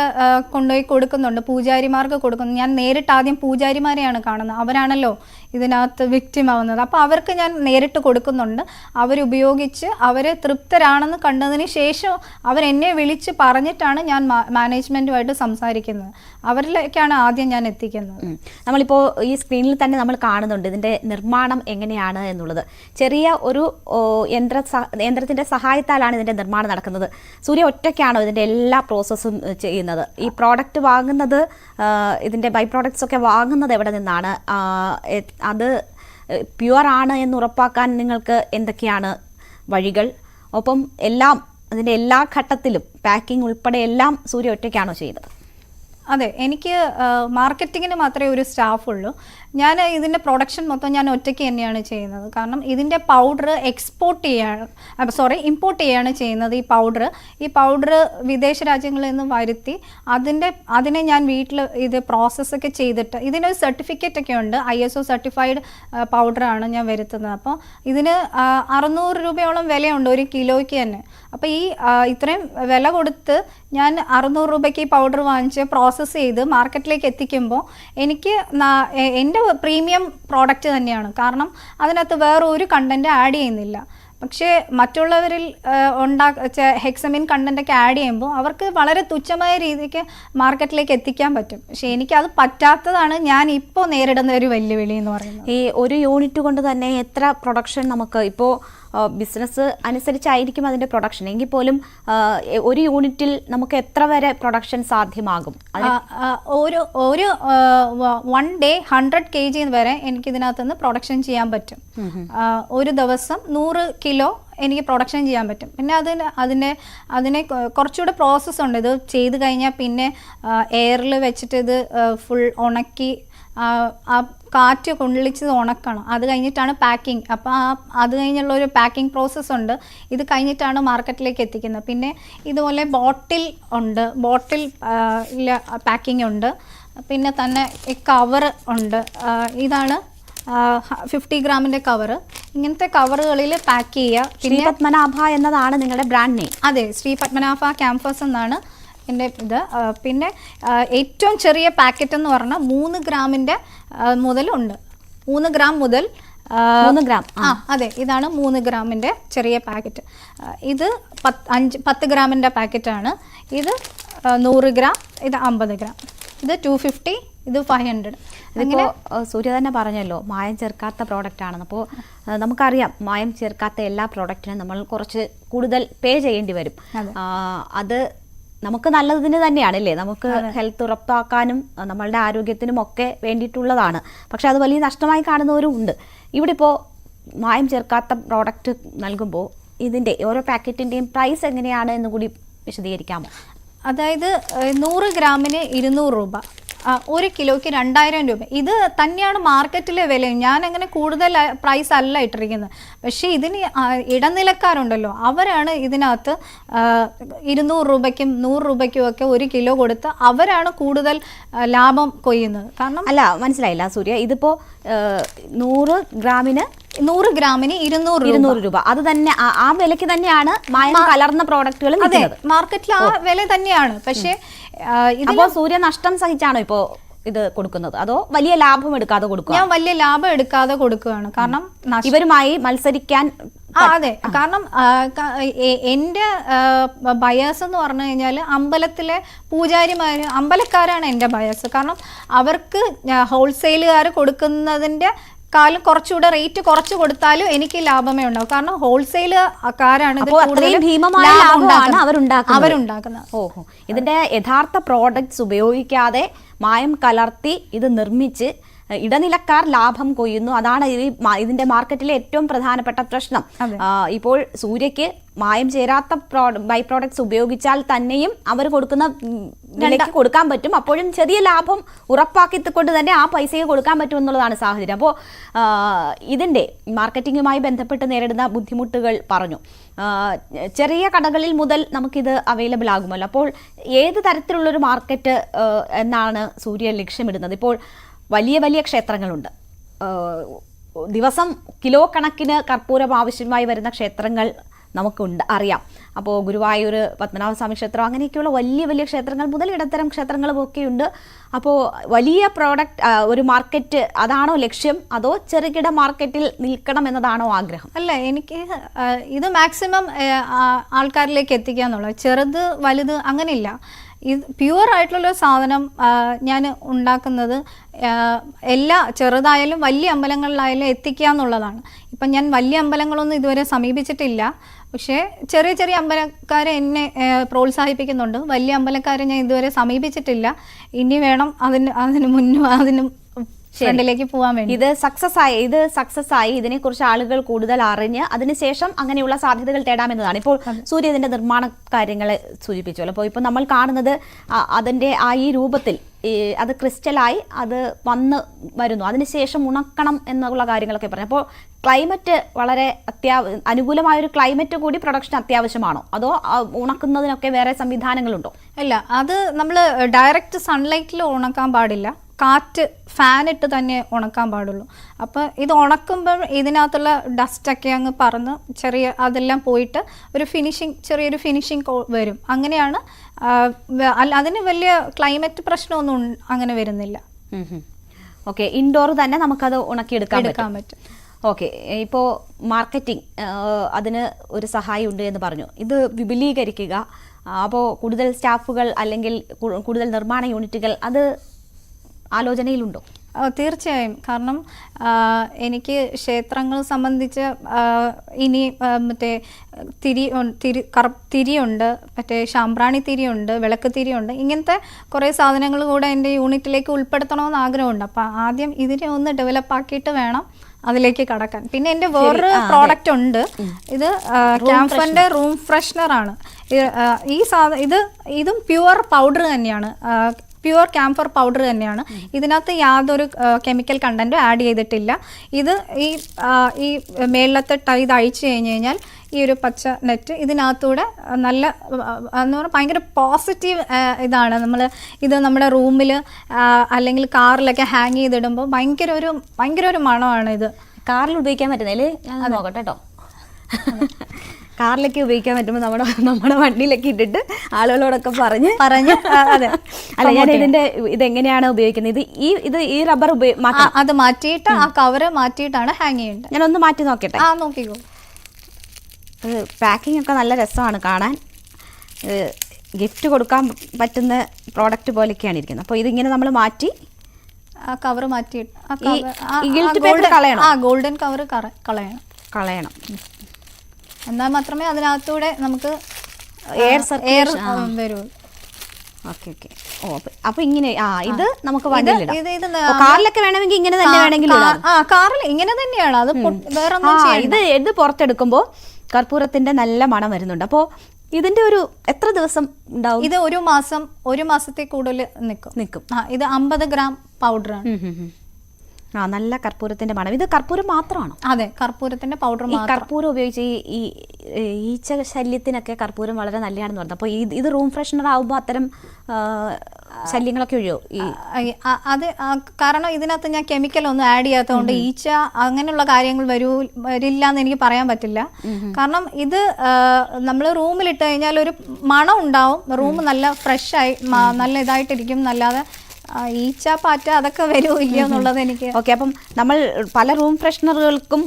കൊണ്ടുപോയി കൊടുക്കുന്നുണ്ട്, പൂജാരിമാർക്ക് കൊടുക്കുന്നു. ഞാൻ നേരിട്ട് ആദ്യം പൂജാരിമാരെയാണ് കാണുന്നത്. അവരാണല്ലോ ഇതിനകത്ത് വിക്റ്റിം ആവുന്നത്. അപ്പോൾ അവർക്ക് ഞാൻ നേരിട്ട് കൊടുക്കുന്നുണ്ട്. അവരുപയോഗിച്ച് അവർ തൃപ്തരാണെന്ന് കണ്ടതിന് ശേഷം അവരെന്നെ വിളിച്ച് പറഞ്ഞിട്ടാണ് ഞാൻ മാനേജ്മെൻറ്റുമായിട്ട് സംസാരിക്കുന്നത്. അവരിലേക്കാണ് ആദ്യം ഞാൻ എത്തിക്കുന്നത്. നമ്മളിപ്പോൾ ഈ സ്ക്രീനിൽ തന്നെ നമ്മൾ കാണുന്നുണ്ട് ഇതിൻ്റെ നിർമ്മാണം എങ്ങനെയാണ് എന്നുള്ളത്. ചെറിയ ഒരു യന്ത്രത്തിൻ്റെ സഹായത്താലാണ് ഇതിൻ്റെ നിർമ്മാണം നടക്കുന്നത്. സൂര്യ ഒറ്റയ്ക്കാണോ ഇതിൻ്റെ എല്ലാ പ്രോസസ്സും ചെയ്യുന്നത്? ഈ പ്രോഡക്റ്റ് വാങ്ങുന്നത്, ഇതിൻ്റെ ബൈ പ്രോഡക്ട്സ് ഒക്കെ വാങ്ങുന്നത് എവിടെ നിന്നാണ്? അത് പ്യുവർ ആണ് എന്ന് ഉറപ്പാക്കാൻ നിങ്ങൾക്ക് എന്തൊക്കെയാണ് വഴികൾ? ഒപ്പം അതിൻ്റെ എല്ലാ ഘട്ടത്തിലും പാക്കിംഗ് ഉൾപ്പെടെ എല്ലാം സൂര്യ ഒറ്റയ്ക്കാണോ ചെയ്യുന്നത്? അതെ, എനിക്ക് മാർക്കറ്റിങ്ങിന് മാത്രമേ ഒരു സ്റ്റാഫുള്ളൂ. ഞാൻ ഇതിൻ്റെ പ്രൊഡക്ഷൻ മൊത്തം ഞാൻ ഒറ്റയ്ക്ക് തന്നെയാണ് ചെയ്യുന്നത്. കാരണം ഇതിൻ്റെ പൗഡർ ഇമ്പോർട്ട് ചെയ്യാണ് ചെയ്യുന്നത്. ഈ പൗഡർ വിദേശ രാജ്യങ്ങളിൽ നിന്ന് വരുത്തി അതിനെ ഞാൻ വീട്ടിൽ ഇത് പ്രോസസ്സൊക്കെ ചെയ്തിട്ട് ഇതിനൊരു സർട്ടിഫിക്കറ്റ് ഒക്കെ ഉണ്ട്. ISO സർട്ടിഫൈഡ് പൗഡറാണ് ഞാൻ വരുത്തുന്നത്. അപ്പോൾ ഇതിന് 600 രൂപയോളം വിലയുണ്ട് ഒരു കിലോയ്ക്ക് തന്നെ. അപ്പോൾ ഈ ഇത്രയും വില കൊടുത്ത് ഞാൻ 600 രൂപയ്ക്ക് ഈ പൗഡർ വാങ്ങിച്ച് പ്രോസസ്സ് ചെയ്ത് മാർക്കറ്റിലേക്ക് എത്തിക്കുമ്പോൾ എനിക്ക് എൻ്റെ പ്രീമിയം പ്രോഡക്റ്റ് തന്നെയാണ്. കാരണം അതിനകത്ത് വേറെ ഒരു കണ്ടൻറ്റ് ആഡ് ചെയ്യുന്നില്ല. പക്ഷേ മറ്റുള്ളവരിൽ ഹെക്സമിൻ കണ്ടൻറ്റൊക്കെ ആഡ് ചെയ്യുമ്പോൾ അവർക്ക് വളരെ തുച്ഛമായ രീതിക്ക് മാർക്കറ്റിലേക്ക് എത്തിക്കാൻ പറ്റും. പക്ഷേ എനിക്കത് പറ്റാത്തതാണ് ഞാൻ ഇപ്പോൾ നേരിടുന്ന ഒരു വെല്ലുവിളി എന്ന് പറയുന്നത്. ഈ ഒരു യൂണിറ്റ് കൊണ്ട് തന്നെ എത്ര പ്രൊഡക്ഷൻ നമുക്ക് ഇപ്പോൾ ബിസിനസ് അനുസരിച്ചായിരിക്കും അതിൻ്റെ പ്രൊഡക്ഷൻ എങ്കിൽ പോലും ഒരു യൂണിറ്റിൽ നമുക്ക് എത്ര വരെ പ്രൊഡക്ഷൻ സാധ്യമാകും? ഒരു 1 ഡേ 100 kg വരെ എനിക്ക് ഇതിനകത്തുനിന്ന് പ്രൊഡക്ഷൻ ചെയ്യാൻ പറ്റും. ഒരു ദിവസം 100 കിലോ എനിക്ക് പ്രൊഡക്ഷൻ ചെയ്യാൻ പറ്റും. പിന്നെ അതിനെ കുറച്ചുകൂടെ പ്രോസസ്സ് ഉണ്ട്. ഇത് ചെയ്ത് കഴിഞ്ഞാൽ പിന്നെ എയറിൽ വെച്ചിട്ട് ഇത് ഫുൾ ഉണക്കി ആ കാറ്റ് കൊള്ളിച്ചത് ഉണക്കണം. അത് കഴിഞ്ഞിട്ടാണ് പാക്കിംഗ്. അപ്പോൾ അത് കഴിഞ്ഞുള്ള ഒരു പാക്കിംഗ് പ്രോസസ്സ് ഉണ്ട്. ഇത് കഴിഞ്ഞിട്ടാണ് മാർക്കറ്റിലേക്ക് എത്തിക്കുന്നത്. പിന്നെ ഇതുപോലെ ബോട്ടിൽ പാക്കിംഗ് ഉണ്ട്. പിന്നെ തന്നെ കവർ ഉണ്ട്. ഇതാണ് 50 ഗ്രാമിൻ്റെ കവറ്. ഇങ്ങനത്തെ കവറുകളിൽ പാക്ക് ചെയ്യുക. ശ്രീ പത്മനാഭ എന്നതാണ് നിങ്ങളുടെ ബ്രാൻഡ് നെയിം? അതെ, ശ്രീ പത്മനാഭ ക്യാമ്പസ് എന്നാണ് എൻ്റെ ഇത്. പിന്നെ ഏറ്റവും ചെറിയ പാക്കറ്റ് എന്ന് പറഞ്ഞാൽ 3 ഗ്രാമിൻ്റെ മുതലുണ്ട്. 3 ഗ്രാം മുതൽ 3 ഗ്രാം. അതെ, ഇതാണ് 3 ഗ്രാമിൻ്റെ ചെറിയ പാക്കറ്റ്. ഇത് 10 ഗ്രാമിൻ്റെ പാക്കറ്റാണ്. ഇത് 100 ഗ്രാം, ഇത് 50 ഗ്രാം, ഇത് 250, ഇത് 500. ഇതിപ്പോൾ സൂര്യ തന്നെ പറഞ്ഞല്ലോ മായം ചേർക്കാത്ത പ്രോഡക്റ്റാണ്. അപ്പോൾ നമുക്കറിയാം മായം ചേർക്കാത്ത എല്ലാ പ്രോഡക്റ്റിനും നമ്മൾ കുറച്ച് കൂടുതൽ പേ ചെയ്യേണ്ടി വരും. അത് നമുക്ക് നല്ലതിന് തന്നെയാണ് അല്ലേ? നമുക്ക് ഹെൽത്ത് ഉറപ്പാക്കാനും നമ്മളുടെ ആരോഗ്യത്തിനും ഒക്കെ വേണ്ടിയിട്ടുള്ളതാണ്. പക്ഷെ അത് വലിയ നഷ്ടമായി കാണുന്നവരും ഉണ്ട്. ഇവിടെ ഇപ്പോൾ മായം ചേർക്കാത്ത പ്രോഡക്റ്റ് നൽകുമ്പോൾ ഇതിൻ്റെ ഓരോ പാക്കറ്റിൻ്റെയും പ്രൈസ് എങ്ങനെയാണ് എന്ന് കൂടി വിശദീകരിക്കാമോ? അതായത് 100 ഗ്രാമിന് 200 രൂപ, 1 കിലോയ്ക്ക് 2000 രൂപ. ഇത് തന്നെയാണ് മാർക്കറ്റിലെ വില. ഞാൻ അങ്ങനെ കൂടുതൽ പ്രൈസ് അല്ല ഇട്ടിരിക്കുന്നത്. പക്ഷേ ഇതിന് ഇടനിലക്കാരുണ്ടല്ലോ, അവരാണ് ഇതിനകത്ത് 200 രൂപയ്ക്കും 100 രൂപയ്ക്കും ഒക്കെ 1 കിലോ കൊടുത്ത് അവരാണ് കൂടുതൽ ലാഭം കൊയ്യുന്നത്. കാരണം അല്ല, മനസ്സിലായില്ല സൂര്യ. ഇതിപ്പോൾ 100 ഗ്രാമിന് 200 രൂപ. അത് തന്നെ ആ വിലയ്ക്ക് തന്നെയാണ് മായം കലർന്ന പ്രോഡക്റ്റുകൾ. അതെ, മാർക്കറ്റിൽ ആ വില തന്നെയാണ്. പക്ഷേ അപ്പോൾ സൂര്യ നഷ്ടം സഹിച്ചാണോ ഇപ്പോൾ ഇത് കൊടുക്കുന്നത്, അതോ വലിയ ലാഭം എടുക്കാതെ കൊടുക്കുക? ഞാൻ വലിയ ലാഭം എടുക്കാതെ കൊടുക്കുകയാണ്. കാരണം ഇവരുമായി മത്സരിക്കാൻ അതെ, കാരണം എൻ്റെ ബയേഴ്സ് എന്ന് പറഞ്ഞു കഴിഞ്ഞാൽ അമ്പലത്തിലെ അമ്പലക്കാരാണ് എൻ്റെ ബയേഴ്സ്. കാരണം അവർക്ക് ഹോൾസെയിലുകാർ കൊടുക്കുന്നതിൻ്റെ കാലം കുറച്ചുകൂടെ റേറ്റ് കുറച്ച് കൊടുത്താലും എനിക്ക് ലാഭമേ ഉണ്ടാവും. കാരണം ഹോൾസെയിലുകാരാണ് അവരുണ്ടാക്കുന്നത്. ഓഹോ, ഇതിന്റെ യഥാർത്ഥ പ്രോഡക്ട്സ് ഉപയോഗിക്കാതെ മായം കലർത്തി ഇത് നിർമ്മിച്ച് ഇടനിലക്കാർ ലാഭം കൊയ്യുന്നു. അതാണ് ഇതിന്റെ മാർക്കറ്റിലെ ഏറ്റവും പ്രധാനപ്പെട്ട പ്രശ്നം. ഇപ്പോൾ സൂര്യക്ക് മായം ചേരാത്ത ബൈ പ്രോഡക്ട്സ് ഉപയോഗിച്ചാൽ തന്നെയും അവർ കൊടുക്കുന്ന വിലയ്ക്ക് കൊടുക്കാൻ പറ്റും. അപ്പോഴും ചെറിയ ലാഭം ഉറപ്പാക്കിക്കൊണ്ട് തന്നെ ആ പൈസയ്ക്ക് കൊടുക്കാൻ പറ്റും എന്നുള്ളതാണ് സാഹചര്യം. അപ്പോൾ ഇതിൻ്റെ മാർക്കറ്റിങ്ങുമായി ബന്ധപ്പെട്ട് നേരിടുന്ന ബുദ്ധിമുട്ടുകൾ പറഞ്ഞു. ചെറിയ കടകളിൽ മുതൽ നമുക്കിത് അവൈലബിൾ ആകുമല്ലോ. അപ്പോൾ ഏത് തരത്തിലുള്ളൊരു മാർക്കറ്റ് എന്നാണ് സൂര്യ ലക്ഷ്യമിടുന്നത്? ഇപ്പോൾ വലിയ വലിയ ക്ഷേത്രങ്ങളുണ്ട്. ദിവസം കിലോ കണക്കിന് കർപ്പൂരം ആവശ്യമായി വരുന്ന ക്ഷേത്രങ്ങൾ അറിയാം. അപ്പോൾ ഗുരുവായൂർ പത്മനാഭസ്വാമി ക്ഷേത്രം അങ്ങനെയൊക്കെയുള്ള വലിയ വലിയ ക്ഷേത്രങ്ങൾ മുതൽ ഇടത്തരം ക്ഷേത്രങ്ങളും ഒക്കെയുണ്ട്. അപ്പോൾ വലിയ ഒരു മാർക്കറ്റ് അതാണോ ലക്ഷ്യം, അതോ ചെറുകിട മാർക്കറ്റിൽ നിൽക്കണം എന്നതാണോ ആഗ്രഹം? അല്ല, എനിക്ക് ഇത് മാക്സിമം ആൾക്കാരിലേക്ക് എത്തിക്കുക എന്നുള്ളത്. ചെറുത് വലുത് അങ്ങനെയില്ല. ഇത് പ്യുവർ ആയിട്ടുള്ള സാധനം ഞാൻ ഉണ്ടാക്കുന്നത് എല്ലാ ചെറുതായാലും വലിയ അമ്പലങ്ങളിലായാലും എത്തിക്കുക എന്നുള്ളതാണ്. ഇപ്പം ഞാൻ വലിയ അമ്പലങ്ങളൊന്നും ഇതുവരെ സമീപിച്ചിട്ടില്ല. പക്ഷേ ചെറിയ ചെറിയ അമ്പലക്കാരെ എന്നെ പ്രോത്സാഹിപ്പിക്കുന്നുണ്ട്. വലിയ അമ്പലക്കാരെ ഞാൻ ഇതുവരെ സമീപിച്ചിട്ടില്ല. ഇനി വേണം അതിന് ഫ്രണ്ടിലേക്ക് പോകാൻ വേണ്ടി. ഇത് സക്സസ് ആയി ഇതിനെക്കുറിച്ച് ആളുകൾ കൂടുതൽ അറിഞ്ഞ് അതിനുശേഷം അങ്ങനെയുള്ള സാധ്യതകൾ തേടാമെന്നതാണ്. ഇപ്പോൾ സൂര്യ ഇതിന്റെ നിർമ്മാണ കാര്യങ്ങളെ സൂചിപ്പിച്ചല്ലോ. അപ്പോൾ ഇപ്പോൾ നമ്മൾ കാണുന്നത് അതിന്റെ ഈ രൂപത്തിൽ അത് ക്രിസ്റ്റലായി അത് വരുന്നു. അതിനുശേഷം ഉണക്കണം എന്നുള്ള കാര്യങ്ങളൊക്കെ പറഞ്ഞു. അപ്പോൾ ക്ലൈമറ്റ് വളരെ അനുകൂലമായൊരു ക്ലൈമറ്റ് കൂടി പ്രൊഡക്ഷൻ അത്യാവശ്യമാണോ, അതോ ഉണക്കുന്നതിനൊക്കെ വേറെ സംവിധാനങ്ങളുണ്ടോ? ഇല്ല, അത് നമ്മൾ ഡയറക്റ്റ് സൺലൈറ്റിൽ ഉണക്കാൻ പാടില്ല, കാറ്റ് ഫാൻ ഇട്ട് തന്നെ ഉണക്കാൻ പാടുള്ളൂ. അപ്പോൾ ഇത് ഉണക്കുമ്പോൾ ഇതിനകത്തുള്ള ഡസ്റ്റൊക്കെ അങ്ങ് പറന്ന് അതെല്ലാം പോയിട്ട് ചെറിയൊരു ഫിനിഷിങ് വരും. അങ്ങനെയാണ്. അതിന് വലിയ ക്ലൈമറ്റ് പ്രശ്നമൊന്നും അങ്ങനെ വരുന്നില്ല. ഓക്കെ, ഇൻഡോർ തന്നെ നമുക്കത് ഉണക്കിയെടുക്കാൻ പറ്റും. ഓക്കെ, ഇപ്പോൾ മാർക്കറ്റിംഗ് അതിന് ഒരു സഹായം ഉണ്ട് എന്ന് പറഞ്ഞു. ഇത് വിപുലീകരിക്കുക, അപ്പോൾ കൂടുതൽ സ്റ്റാഫുകൾ അല്ലെങ്കിൽ കൂടുതൽ നിർമ്മാണ യൂണിറ്റുകൾ അത് ആലോചനയിലുണ്ടോ? തീർച്ചയായും. കാരണം എനിക്ക് ക്ഷേത്രങ്ങൾ സംബന്ധിച്ച് ഇനി മറ്റേ തിരിയുണ്ട്, മറ്റേ ശാമ്പ്രാണി തിരിയുണ്ട്, വിളക്ക് തിരിയുണ്ട്. ഇങ്ങനത്തെ കുറേ സാധനങ്ങൾ കൂടെ എൻ്റെ യൂണിറ്റിലേക്ക് ഉൾപ്പെടുത്തണമെന്ന് ആഗ്രഹമുണ്ട്. അപ്പോൾ ആദ്യം ഇതിനെ ഒന്ന് ഡെവലപ്പ് ആക്കിയിട്ട് വേണം അതിലേക്ക് കടക്കാൻ. പിന്നെ എൻ്റെ വേറൊരു പ്രോഡക്റ്റ് ഉണ്ട്. ഇത് ക്യാംഫറിൻ്റെ റൂം ഫ്രഷ്നർ ആണ്. ഇതും പ്യുവർ പൗഡർ തന്നെയാണ്, പ്യുവർ ക്യാംഫർ പൗഡർ തന്നെയാണ്. ഇതിനകത്ത് യാതൊരു കെമിക്കൽ കണ്ടൻറ്റും ആഡ് ചെയ്തിട്ടില്ല. ഇത് ഈ മേളത്തെ ഇത് അഴിച്ചു കഴിഞ്ഞാൽ ഈ ഒരു പച്ച നെറ്റ് ഇതിനകത്തൂടെ നല്ല എന്ന് പറഞ്ഞാൽ ഭയങ്കര പോസിറ്റീവ് ഇതാണ്. ഇത് നമ്മുടെ റൂമിൽ അല്ലെങ്കിൽ കാറിലൊക്കെ ഹാങ് ചെയ്തിടുമ്പോൾ ഭയങ്കര ഒരു മണമാണ്. ഇത് കാറിൽ ഉപയോഗിക്കാൻ പറ്റുന്നതിൽ ഞാൻ നോക്കട്ടെ കേട്ടോ. കാറിലൊക്കെ ഉപയോഗിക്കാൻ പറ്റുമ്പോൾ നമ്മുടെ വണ്ടിയിലൊക്കെ ഇട്ടിട്ട് ആളുകളോടൊക്കെ പറഞ്ഞ് അതെ. അല്ല, ഞാൻ ഇതെങ്ങനെയാണ് ഉപയോഗിക്കുന്നത്, ഈ റബ്ബർ അത് മാറ്റിയിട്ട് ആ കവറ് മാറ്റിയിട്ടാണ് ഹാങ് ചെയ്യേണ്ടത്. ഞാനൊന്ന് മാറ്റി നോക്കട്ടെ. നോക്കിക്കോ. പാക്കിംഗ് ഒക്കെ നല്ല രസമാണ് കാണാൻ. ഗിഫ്റ്റ് കൊടുക്കാൻ പറ്റുന്ന പ്രോഡക്റ്റ് പോലെയൊക്കെയാണ് ഇരിക്കുന്നത്. അപ്പോൾ ഇതിങ്ങനെ നമ്മൾ മാറ്റി ആ കവർ മാറ്റിയിട്ട് ഗോൾഡൻ കവർ കളയണം. എന്നാൽ മാത്രമേ അതിനകത്തൂടെ നമുക്ക് എയർ വരൂ. ഓക്കെ. അപ്പൊ ഇങ്ങനെ ഇത് നമുക്ക് കാറിലൊക്കെ വേണമെങ്കിൽ ഇങ്ങനെ തന്നെ വേണമെങ്കിൽ കാറിൽ ഇങ്ങനെ തന്നെയാണ്. അത് വേറെ ഇത് പുറത്തെടുക്കുമ്പോൾ കർപ്പൂരത്തിന്റെ നല്ല മണം വരുന്നുണ്ട്. അപ്പോൾ ഇതിന്റെ ഒരു എത്ര ദിവസം ഉണ്ടാവും? ഇത് ഒരു മാസത്തിൽ കൂടുതൽ നിൽക്കും. ഇത് 50 ഗ്രാം പൗഡറാണ്. നല്ല കർപ്പൂരത്തിന്റെ മണം. ഇത് കർപ്പൂരം മാത്രമാണോ? അതെ, കർപ്പൂരത്തിന്റെ പൗഡർ. ഈ കർപ്പൂരം ഉപയോഗിച്ച് ഈ ഈച്ച ശല്യത്തിനൊക്കെ കർപ്പൂരം വളരെ നല്ലതാണെന്ന് പറഞ്ഞു. അപ്പോൾ ഇത് റൂം ഫ്രഷ്നർ ആവുമ്പോൾ അത്തരം ശല്യങ്ങളൊക്കെ ഒഴിയോ? അത് കാരണം ഇതിനകത്ത് ഞാൻ കെമിക്കൽ ഒന്നും ആഡ് ചെയ്യാത്തതുകൊണ്ട് ഈച്ച അങ്ങനെയുള്ള കാര്യങ്ങൾ വരില്ല എന്ന് എനിക്ക് പറയാൻ പറ്റില്ല. കാരണം ഇത് നമ്മൾ റൂമിലിട്ട് കഴിഞ്ഞാൽ ഒരു മണം ഉണ്ടാവും. റൂം നല്ല ഫ്രഷായി നല്ല ഇതായിട്ടിരിക്കും. നല്ലാതെ ഈച്ച പാറ്റ അതൊക്കെ വരുമോ ഇല്ലയോ എന്നുള്ളത് എനിക്ക്. ഓക്കെ, അപ്പം നമ്മൾ പല റൂം ഫ്രഷ്നറുകൾക്കും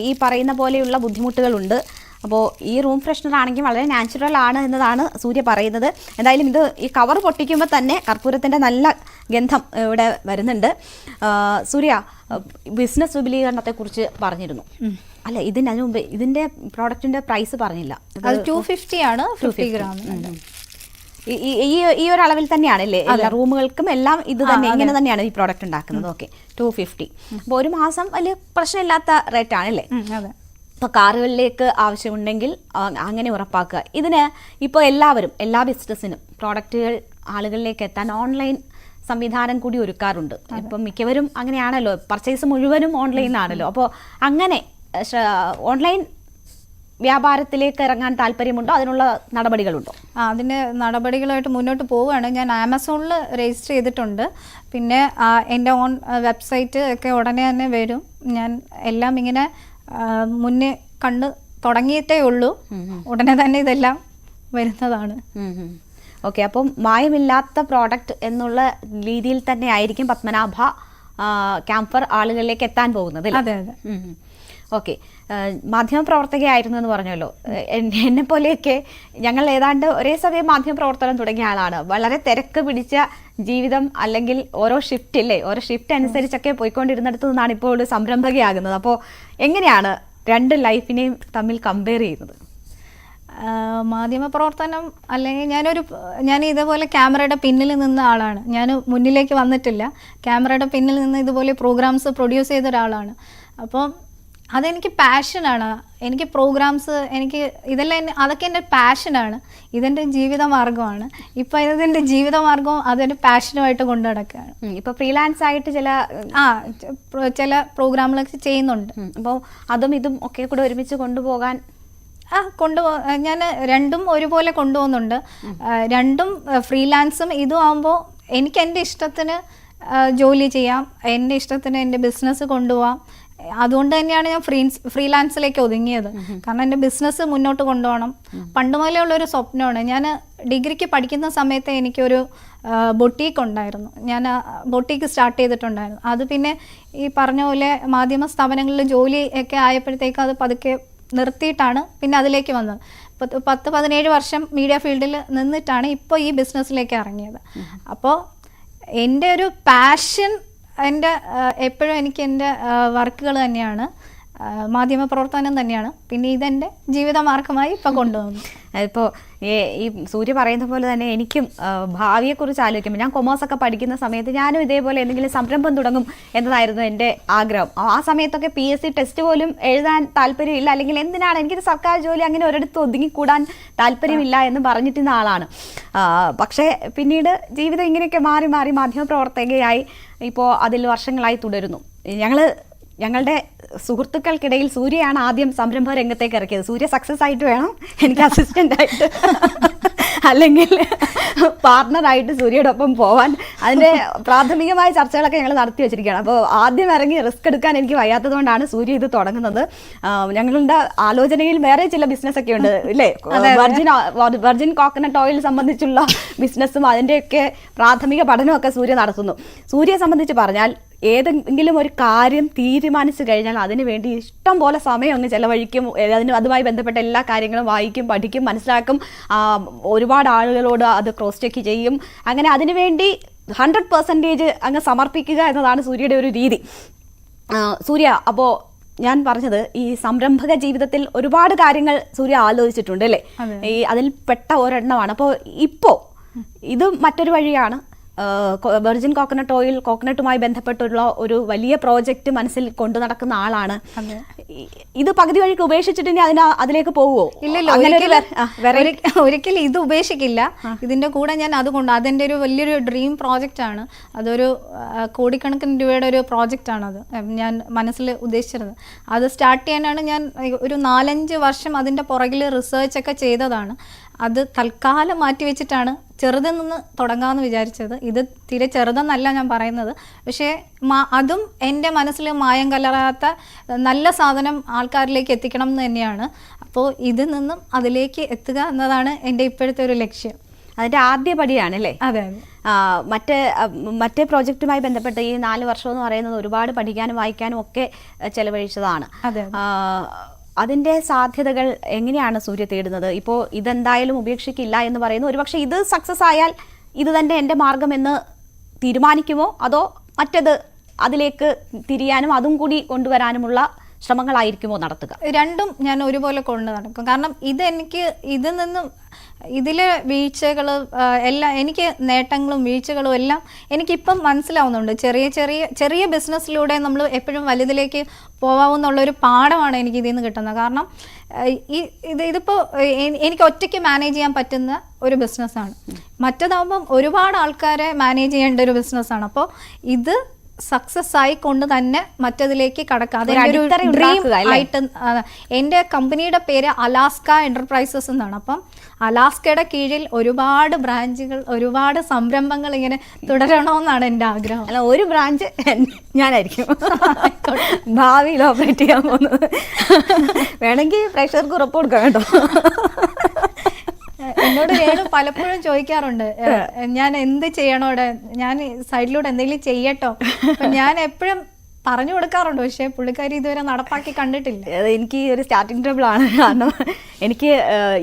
ഈ പറയുന്ന പോലെയുള്ള ബുദ്ധിമുട്ടുകളുണ്ട്. അപ്പോൾ ഈ റൂം ഫ്രഷ്നർ ആണെങ്കിൽ വളരെ നാച്ചുറൽ ആണ് എന്നതാണ് സൂര്യ പറയുന്നത്. എന്തായാലും ഈ കവർ പൊട്ടിക്കുമ്പോൾ തന്നെ കർപ്പൂരത്തിൻ്റെ നല്ല ഗന്ധം ഇവിടെ വരുന്നുണ്ട്. സൂര്യ, ബിസിനസ് വിപുലീകരണത്തെക്കുറിച്ച് പറഞ്ഞിരുന്നു അല്ല? അതിനു മുമ്പ് ഇതിൻ്റെ പ്രോഡക്റ്റിൻ്റെ പ്രൈസ് പറഞ്ഞില്ല. അത് 250 ആണ്, 50 ഗ്രാം. ഈ ഒരു അളവിൽ തന്നെയാണല്ലേ എല്ലാ റൂമുകൾക്കും എല്ലാം ഇത് തന്നെ ഇങ്ങനെ തന്നെയാണ് ഈ പ്രോഡക്റ്റ് ഉണ്ടാക്കുന്നത്. ഓക്കെ, 250. അപ്പോൾ ഒരു മാസം വലിയ പ്രശ്നമില്ലാത്ത റേറ്റ് ആണല്ലേ? ഇപ്പോൾ കാറുകളിലേക്ക് ആവശ്യമുണ്ടെങ്കിൽ അങ്ങനെ ഉറപ്പാക്കുക. ഇതിന് ഇപ്പോൾ എല്ലാ ബിസിനസ്സിനും പ്രോഡക്റ്റുകൾ ആളുകളിലേക്ക് എത്താൻ ഓൺലൈൻ സംവിധാനം കൂടി ഒരുക്കാറുണ്ട്. ഇപ്പം മിക്കവരും അങ്ങനെയാണല്ലോ, പർച്ചേസ് മുഴുവനും ഓൺലൈനിലാണല്ലോ. അപ്പോൾ അങ്ങനെ ഓൺലൈൻ വ്യാപാരത്തിലേക്ക് ഇറങ്ങാൻ താല്പര്യമുണ്ടോ? അതിനുള്ള നടപടികളുണ്ടോ? അതിൻ്റെ നടപടികളുമായിട്ട് മുന്നോട്ട് പോവുകയാണ്. ഞാൻ ആമസോണിൽ രജിസ്റ്റർ ചെയ്തിട്ടുണ്ട്. പിന്നെ എൻ്റെ ഓൺ വെബ്സൈറ്റ് ഒക്കെ ഉടനെ തന്നെ വരും. ഞാൻ എല്ലാം ഇങ്ങനെ മുന്നേ കണ്ട് തുടങ്ങിയിട്ടേ ഉള്ളൂ. ഉടനെ തന്നെ ഇതെല്ലാം വരുന്നതാണ്. ഓക്കെ, അപ്പം മായമില്ലാത്ത പ്രോഡക്റ്റ് എന്നുള്ള രീതിയിൽ തന്നെ ആയിരിക്കും പത്മനാഭ ക്യാംഫർ ആളുകളിലേക്ക് എത്താൻ പോകുന്നത്. അതെ അതെ. ഓക്കെ, മാധ്യമപ്രവർത്തകയായിരുന്നു എന്ന് പറഞ്ഞല്ലോ. എന്നെ പോലെയൊക്കെ ഞങ്ങൾ ഏതാണ്ട് ഒരേ സമയം മാധ്യമപ്രവർത്തനം തുടങ്ങിയ ആളാണ്. വളരെ തിരക്ക് പിടിച്ച ജീവിതം, അല്ലെങ്കിൽ ഓരോ ഷിഫ്റ്റ് അനുസരിച്ചൊക്കെ പോയിക്കൊണ്ടിരുന്നിടത്തു നിന്നാണ് ഇപ്പോൾ ഒരു സംരംഭകയാകുന്നത്. അപ്പോൾ എങ്ങനെയാണ് രണ്ട് ലൈഫിനെയും തമ്മിൽ കമ്പയർ ചെയ്യുന്നത്? മാധ്യമപ്രവർത്തനം അല്ലെങ്കിൽ ഞാൻ ഇതേപോലെ ക്യാമറയുടെ പിന്നിൽ നിന്ന ആളാണ്. ഞാൻ മുന്നിലേക്ക് വന്നിട്ടില്ല. ക്യാമറയുടെ പിന്നിൽ നിന്ന് ഇതുപോലെ പ്രോഗ്രാംസ് പ്രൊഡ്യൂസ് ചെയ്ത ഒരാളാണ്. അപ്പം അതെനിക്ക് പാഷനാണ്. എനിക്ക് പ്രോഗ്രാംസ് അതൊക്കെ എൻ്റെ പാഷനാണ്. ഇതെൻ്റെ ജീവിതമാർഗ്ഗമാണ്. ഇപ്പം ഇതെൻ്റെ ജീവിതമാർഗ്ഗവും അതെൻ്റെ പാഷനുമായിട്ട് കൊണ്ടു നടക്കുകയാണ്. ഇപ്പോൾ ഫ്രീലാൻസ് ആയിട്ട് ചില പ്രോഗ്രാമുകളൊക്കെ ചെയ്യുന്നുണ്ട്. അപ്പോൾ അതും ഇതും ഒക്കെ കൂടെ ഒരുമിച്ച് കൊണ്ടുപോകാൻ ഞാൻ രണ്ടും ഒരുപോലെ കൊണ്ടുപോകുന്നുണ്ട്. രണ്ടും ഫ്രീലാൻസും ഇതും ആകുമ്പോൾ എനിക്ക് എൻ്റെ ഇഷ്ടത്തിന് ജോലി ചെയ്യാം, എൻ്റെ ഇഷ്ടത്തിന് എൻ്റെ ബിസിനസ് കൊണ്ടുപോകാം. അതുകൊണ്ട് തന്നെയാണ് ഞാൻ ഫ്രീലാൻസിലേക്ക് ഒതുങ്ങിയത്. കാരണം എൻ്റെ ബിസിനസ് മുന്നോട്ട് കൊണ്ടുപോകണം. പണ്ട് മുതലേ ഉള്ളൊരു സ്വപ്നമാണ്. ഞാൻ ഡിഗ്രിക്ക് പഠിക്കുന്ന സമയത്ത് എനിക്കൊരു ബൊട്ടീക്ക് ഉണ്ടായിരുന്നു. ഞാൻ ബൊട്ടീക്ക് സ്റ്റാർട്ട് ചെയ്തിട്ടുണ്ടായിരുന്നു. അത് പിന്നെ ഈ പറഞ്ഞ പോലെ മാധ്യമ സ്ഥാപനങ്ങളിൽ ജോലി ഒക്കെ ആയപ്പോഴത്തേക്ക് അത് പതുക്കെ നിർത്തിയിട്ടാണ് പിന്നെ അതിലേക്ക് വന്നത്. 10-17 വർഷം മീഡിയ ഫീൽഡിൽ നിന്നിട്ടാണ് ഇപ്പോൾ ഈ ബിസിനസ്സിലേക്ക് ഇറങ്ങിയത്. അപ്പോൾ എൻ്റെ ഒരു പാഷൻ എപ്പോഴും എനിക്ക് എൻ്റെ വർക്കുകൾ തന്നെയാണ്, മാധ്യമപ്രവർത്തനം തന്നെയാണ്. പിന്നെ ഇതെൻ്റെ ജീവിതമാർഗമായി ഇപ്പോൾ കൊണ്ടുപോകുന്നു. ഇപ്പോൾ ഈ സൂര്യ പറയുന്ന പോലെ തന്നെ എനിക്കും ഭാവിയെക്കുറിച്ച് ആലോചിക്കുമ്പോൾ, ഞാൻ കൊമേഴ്സൊക്കെ പഠിക്കുന്ന സമയത്ത് ഞാനും ഇതേപോലെ എന്തെങ്കിലും സംരംഭം തുടങ്ങും എന്നതായിരുന്നു എൻ്റെ ആഗ്രഹം. ആ സമയത്തൊക്കെ PSC ടെസ്റ്റ് പോലും എഴുതാൻ താല്പര്യമില്ല, അല്ലെങ്കിൽ എന്തിനാണ് എനിക്കൊരു സർക്കാർ ജോലി അങ്ങനെ ഒരിടത്ത് ഒതുങ്ങിക്കൂടാൻ താല്പര്യമില്ല എന്ന് പറഞ്ഞിട്ടുന്ന ആളാണ്. പക്ഷേ പിന്നീട് ജീവിതം ഇങ്ങനെയൊക്കെ മാറി മാറി മാധ്യമപ്രവർത്തകയായി ഇപ്പോൾ അതിൽ വർഷങ്ങളായി തുടരുന്നു. ഞങ്ങളുടെ സുഹൃത്തുക്കൾക്കിടയിൽ സൂര്യയാണ് ആദ്യം സംരംഭ രംഗത്തേക്ക് ഇറക്കിയത്. സൂര്യ സക്സസ് ആയിട്ട് വേണം എനിക്ക് അസിസ്റ്റന്റ് ആയിട്ട് അല്ലെങ്കിൽ പാർട്ണറായിട്ട് സൂര്യയോടൊപ്പം പോവാൻ. അതിൻ്റെ പ്രാഥമികമായ ചർച്ചകളൊക്കെ ഞങ്ങൾ നടത്തി വെച്ചിരിക്കുകയാണ്. അപ്പോൾ ആദ്യം ഇറങ്ങി റിസ്ക് എടുക്കാൻ എനിക്ക് വയ്യാത്തതുകൊണ്ടാണ് സൂര്യ ഇത് തുടങ്ങുന്നത്. ഞങ്ങളുടെ ആലോചനയിൽ വേറെ ചില ബിസിനസ്സൊക്കെ ഉണ്ട് ഇല്ലേ, വെർജിൻ കോക്കനട്ട് ഓയിൽ സംബന്ധിച്ചുള്ള ബിസിനസ്സും അതിൻ്റെയൊക്കെ പ്രാഥമിക പഠനമൊക്കെ സൂര്യ നടത്തുന്നു. സൂര്യയെ സംബന്ധിച്ച് പറഞ്ഞാൽ ഏതെങ്കിലും ഒരു കാര്യം തീരുമാനിച്ചു കഴിഞ്ഞാൽ അതിന് വേണ്ടി ഇഷ്ടം പോലെ സമയം അങ്ങ് ചിലവഴിക്കും. അതുമായി ബന്ധപ്പെട്ട എല്ലാ കാര്യങ്ങളും വായിക്കും, പഠിക്കും, മനസ്സിലാക്കും, ഒരുപാട് ആളുകളോട് അത് ക്രോസ് ചെക്ക് ചെയ്യും. അങ്ങനെ അതിനുവേണ്ടി 100% അങ്ങ് സമർപ്പിക്കുക എന്നതാണ് സൂര്യയുടെ ഒരു രീതി. സൂര്യ, അപ്പോൾ ഞാൻ പറഞ്ഞത് ഈ സംരംഭക ജീവിതത്തിൽ ഒരുപാട് കാര്യങ്ങൾ സൂര്യ ആലോചിച്ചിട്ടുണ്ട് അല്ലേ? ഈ അതിൽ പെട്ട ഒരെണ്ണമാണ്. അപ്പോൾ ഇപ്പോൾ ഇത് മറ്റൊരു വഴിയാണ്. വെർജിൻ കോക്കനട്ട് ഓയിൽ, കോക്കനട്ടുമായി ബന്ധപ്പെട്ടുള്ള ഒരു വലിയ പ്രോജക്റ്റ് മനസ്സിൽ കൊണ്ടു നടക്കുന്ന ആളാണ്. ഇത് പകുതി വഴിക്ക് ഉപേക്ഷിച്ചിട്ട് ഇനി അതിലേക്ക് പോവുമോ? ഇല്ലല്ലോ, ഒരിക്കലും ഇത് ഉപേക്ഷിക്കില്ല. ഇതിന്റെ കൂടെ ഞാൻ അതെന്റെ ഒരു വലിയൊരു ഡ്രീം പ്രോജക്റ്റ് ആണ്. അതൊരു കോടിക്കണക്കിന് രൂപയുടെ ഒരു പ്രോജക്റ്റ് ആണ്. അത് ഞാൻ മനസ്സിൽ ഉദ്ദേശിച്ചിരുന്നത്. അത് സ്റ്റാർട്ട് ചെയ്യാനാണ് ഞാൻ ഒരു 4-5 വർഷം അതിന്റെ പുറകിൽ റിസർച്ച് ഒക്കെ ചെയ്തതാണ്. അത് തൽക്കാലം മാറ്റി വെച്ചിട്ടാണ് ചെറുതിൽ നിന്ന് തുടങ്ങാമെന്ന് വിചാരിച്ചത്. ഇത് തീരെ ചെറുതെന്നല്ല ഞാൻ പറയുന്നത്, പക്ഷേ അതും എൻ്റെ മനസ്സിൽ മായം കലരാത്ത നല്ല സാധനം ആൾക്കാരിലേക്ക് എത്തിക്കണം എന്ന് തന്നെയാണ്. അപ്പോൾ ഇതിൽ നിന്നും അതിലേക്ക് എത്തുക എന്നതാണ് എൻ്റെ ഇപ്പോഴത്തെ ഒരു ലക്ഷ്യം. അതിൻ്റെ ആദ്യ പടിയാണ് അല്ലേ? അതെ. മറ്റേ പ്രോജക്റ്റുമായി ബന്ധപ്പെട്ട് ഈ 4 വർഷം എന്ന് പറയുന്നത് ഒരുപാട് പഠിക്കാനും വായിക്കാനും ഒക്കെ ചെലവഴിച്ചതാണ്. അതെ. അതിൻ്റെ സാധ്യതകൾ എങ്ങനെയാണ് സൂര്യ തേടുന്നത്? ഇപ്പോൾ ഇതെന്തായാലും ഉപേക്ഷിക്കില്ല എന്ന് പറയുന്നു. ഒരുപക്ഷെ ഇത് സക്സസ് ആയാൽ ഇത് തന്നെ എൻ്റെ മാർഗമെന്ന് തീരുമാനിക്കുമോ, അതോ മറ്റത് അതിലേക്ക് തിരിയാനും അതും കൂടി കൊണ്ടുവരാനുമുള്ള ശ്രമങ്ങളായിരിക്കുമോ നടത്തുക? രണ്ടും ഞാൻ ഒരുപോലെ കൊണ്ട് നടക്കും. കാരണം ഇതിൽ നിന്നും ഇതിലെ വീഴ്ചകൾ എല്ലാം, എനിക്ക് നേട്ടങ്ങളും വീഴ്ചകളും എല്ലാം എനിക്കിപ്പം മനസ്സിലാവുന്നുണ്ട്. ചെറിയ ബിസിനസ്സിലൂടെ നമ്മൾ എപ്പോഴും വലുതിലേക്ക് പോവാമെന്നുള്ളൊരു പാഠമാണ് എനിക്ക് ഇതിൽ നിന്ന് കിട്ടുന്നത്. കാരണം ഇതിപ്പോൾ എനിക്ക് ഒറ്റയ്ക്ക് മാനേജ് ചെയ്യാൻ പറ്റുന്ന ഒരു ബിസിനസ്സാണ്. മറ്റേതാകുമ്പം ഒരുപാട് ആൾക്കാരെ മാനേജ് ചെയ്യേണ്ട ഒരു ബിസിനസ്സാണ്. അപ്പോൾ ഇത് സക്സസ് ആയിക്കൊണ്ട് തന്നെ മറ്റതിലേക്ക് കടക്കാം. അതൊരു ഡ്രീം ആയിട്ട്. എൻ്റെ കമ്പനിയുടെ പേര് അലാസ്ക എന്റർപ്രൈസസ് എന്നാണ്. അപ്പം അലാസ്കയുടെ കീഴിൽ ഒരുപാട് ബ്രാഞ്ചുകൾ, ഒരുപാട് സംരംഭങ്ങൾ ഇങ്ങനെ തുടരണമെന്നാണ് എൻ്റെ ആഗ്രഹം. അല്ല, ഒരു ബ്രാഞ്ച് ഞാനായിരിക്കും ഭാവിയിൽ ഓപ്പറേറ്റ് ചെയ്യാൻ പോകുന്നത്. വേണമെങ്കിൽ പ്രേക്ഷകർക്ക് ഉറപ്പ് കൊടുക്കാം കേട്ടോ. എന്നോട് രേണു പലപ്പോഴും ചോദിക്കാറുണ്ട്, ഞാൻ എന്ത് ചെയ്യണോടെ, ഞാൻ സൈഡിലൂടെ എന്തെങ്കിലും ചെയ്യട്ടോ. ഞാൻ എപ്പോഴും പറഞ്ഞു കൊടുക്കാറുണ്ട്, പക്ഷേ പുള്ളിക്കാരി ഇതുവരെ നടപ്പാക്കി കണ്ടിട്ടില്ല. എനിക്ക് ഒരു സ്റ്റാർട്ടിങ് ട്രബിൾ ആണ്. കാരണം എനിക്ക്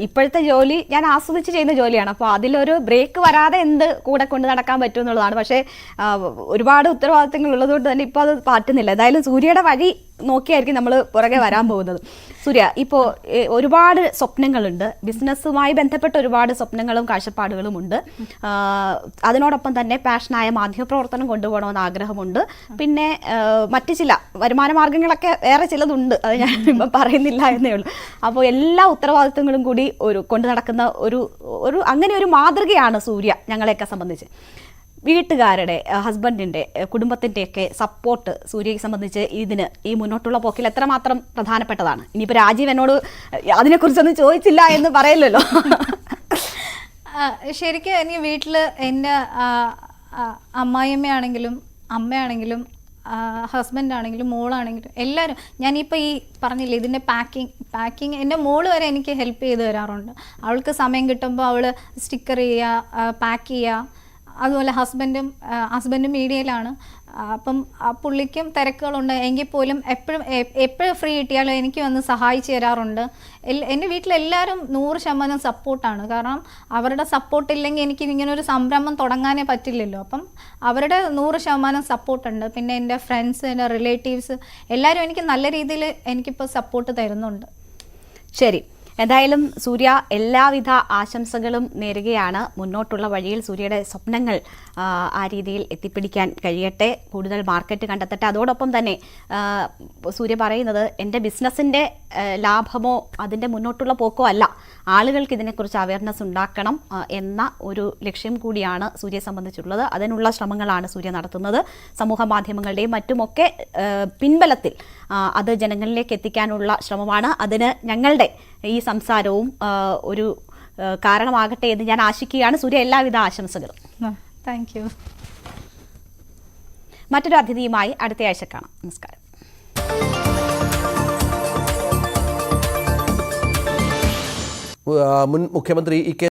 ഇപ്പോഴത്തെ ജോലി ഞാൻ ആസ്വദിച്ച് ചെയ്യുന്ന ജോലിയാണ്. അപ്പോൾ അതിലൊരു ബ്രേക്ക് വരാതെ എന്ത് കൂടെ കൊണ്ട് നടക്കാൻ പറ്റും എന്നുള്ളതാണ്. പക്ഷേ ഒരുപാട് ഉത്തരവാദിത്തങ്ങൾ ഉള്ളതുകൊണ്ട് തന്നെ ഇപ്പോൾ അത് പറ്റുന്നില്ല. എന്തായാലും സൂര്യയുടെ വഴി നോക്കിയായിരിക്കും നമ്മൾ പുറകെ വരാൻ പോകുന്നത്. സൂര്യ, ഇപ്പോൾ ഒരുപാട് സ്വപ്നങ്ങളുണ്ട്, ബിസിനസ്സുമായി ബന്ധപ്പെട്ട ഒരുപാട് സ്വപ്നങ്ങളും കാഴ്ചപ്പാടുകളും ഉണ്ട്. അതിനോടൊപ്പം തന്നെ പാഷനായ മാധ്യമപ്രവർത്തനം കൊണ്ടുപോകണമെന്ന് ആഗ്രഹമുണ്ട്. പിന്നെ മറ്റ് ചില വരുമാന മാർഗങ്ങളൊക്കെ വേറെ ചിലതുണ്ട്, അത് ഞാൻ ഇപ്പം പറയുന്നില്ല എന്നേ ഉള്ളൂ. അപ്പോൾ എല്ലാ ഉത്തരവാദിത്വങ്ങളും കൂടി കൊണ്ടു നടക്കുന്ന ഒരു അങ്ങനെ ഒരു മാതൃകയാണ് സൂര്യ ഞങ്ങളെയൊക്കെ സംബന്ധിച്ച്. വീട്ടുകാരുടെ, ഹസ്ബൻഡിൻ്റെ, കുടുംബത്തിൻ്റെയൊക്കെ സപ്പോർട്ട് സൂര്യയെ സംബന്ധിച്ച് ഈ മുന്നോട്ടുള്ള പോക്കിൽ എത്രമാത്രം പ്രധാനപ്പെട്ടതാണ്? ഇനിയിപ്പോൾ രാജീവ് എന്നോട് അതിനെക്കുറിച്ചൊന്നും ചോദിച്ചില്ല എന്ന് പറയില്ലല്ലോ. ശരിക്കും എനിക്ക് വീട്ടിൽ എൻ്റെ അമ്മായിയമ്മയാണെങ്കിലും അമ്മയാണെങ്കിലും ഹസ്ബൻഡാണെങ്കിലും മോളാണെങ്കിലും എല്ലാവരും, ഞാനിപ്പോൾ ഈ പറഞ്ഞില്ലേ ഇതിൻ്റെ പാക്കിങ് എൻ്റെ മോള് വരെ എനിക്ക് ഹെൽപ്പ് ചെയ്ത് തരാറുണ്ട്. അവൾക്ക് സമയം കിട്ടുമ്പോൾ അവൾ സ്റ്റിക്കർ ചെയ്യുക, പാക്ക് ചെയ്യുക. അതുപോലെ ഹസ്ബൻഡും മീഡിയയിലാണ്. അപ്പം പുള്ളിക്കും തിരക്കുകളുണ്ട് എങ്കിൽ പോലും എപ്പോഴും ഫ്രീ കിട്ടിയാലും എനിക്ക് വന്ന് സഹായിച്ചു തരാറുണ്ട്. എൻ്റെ വീട്ടിലെല്ലാവരും 100% സപ്പോർട്ടാണ്. കാരണം അവരുടെ സപ്പോർട്ട് ഇല്ലെങ്കിൽ എനിക്ക് ഇങ്ങനെ ഒരു സംരംഭം തുടങ്ങാനേ പറ്റില്ലല്ലോ. അപ്പം അവരുടെ 100% സപ്പോർട്ടുണ്ട്. പിന്നെ എൻ്റെ ഫ്രണ്ട്സ്, എൻ്റെ റിലേറ്റീവ്സ് എല്ലാവരും എനിക്ക് നല്ല രീതിയിൽ എനിക്കിപ്പോൾ സപ്പോർട്ട് തരുന്നുണ്ട്. ശരി, എന്തായാലും സൂര്യ എല്ലാവിധ ആശംസകളും നേരുകയാണ്. മുന്നോട്ടുള്ള വഴിയിൽ സൂര്യയുടെ സ്വപ്നങ്ങൾ ആ രീതിയിൽ എത്തിപ്പിടിക്കാൻ കഴിയട്ടെ, കൂടുതൽ മാർക്കറ്റ് കണ്ടെത്തട്ടെ. അതോടൊപ്പം തന്നെ സൂര്യ പറയുന്നത് എൻ്റെ ബിസിനസ്സിൻ്റെ ലാഭമോ അതിൻ്റെ മുന്നോട്ടുള്ള പോക്കോ അല്ല, ആളുകൾക്ക് ഇതിനെക്കുറിച്ച് അവയർനെസ് ഉണ്ടാക്കണം എന്ന ഒരു ലക്ഷ്യം കൂടിയാണ് സൂര്യയെ സംബന്ധിച്ചുള്ളത്. അതിനുള്ള ശ്രമങ്ങളാണ് സൂര്യ നടത്തുന്നത്. സമൂഹ മാധ്യമങ്ങളുടെയും മറ്റുമൊക്കെ പിൻബലത്തിൽ അത് ജനങ്ങളിലേക്ക് എത്തിക്കാനുള്ള ശ്രമമാണ്. അതിന് ഞങ്ങളുടെ ഈ സംസാരവും ഒരു കാരണമാകട്ടെ എന്ന് ഞാൻ ആശിക്കുകയാണ്. സൂര്യ, എല്ലാവിധ ആശംസകളും. Thank you. മറ്റൊരു അതിഥിയുമായി അടുത്ത ആഴ്ച കാണാം. നമസ്കാരം. മുൻ മുഖ്യമന്ത്രി ഇ കെ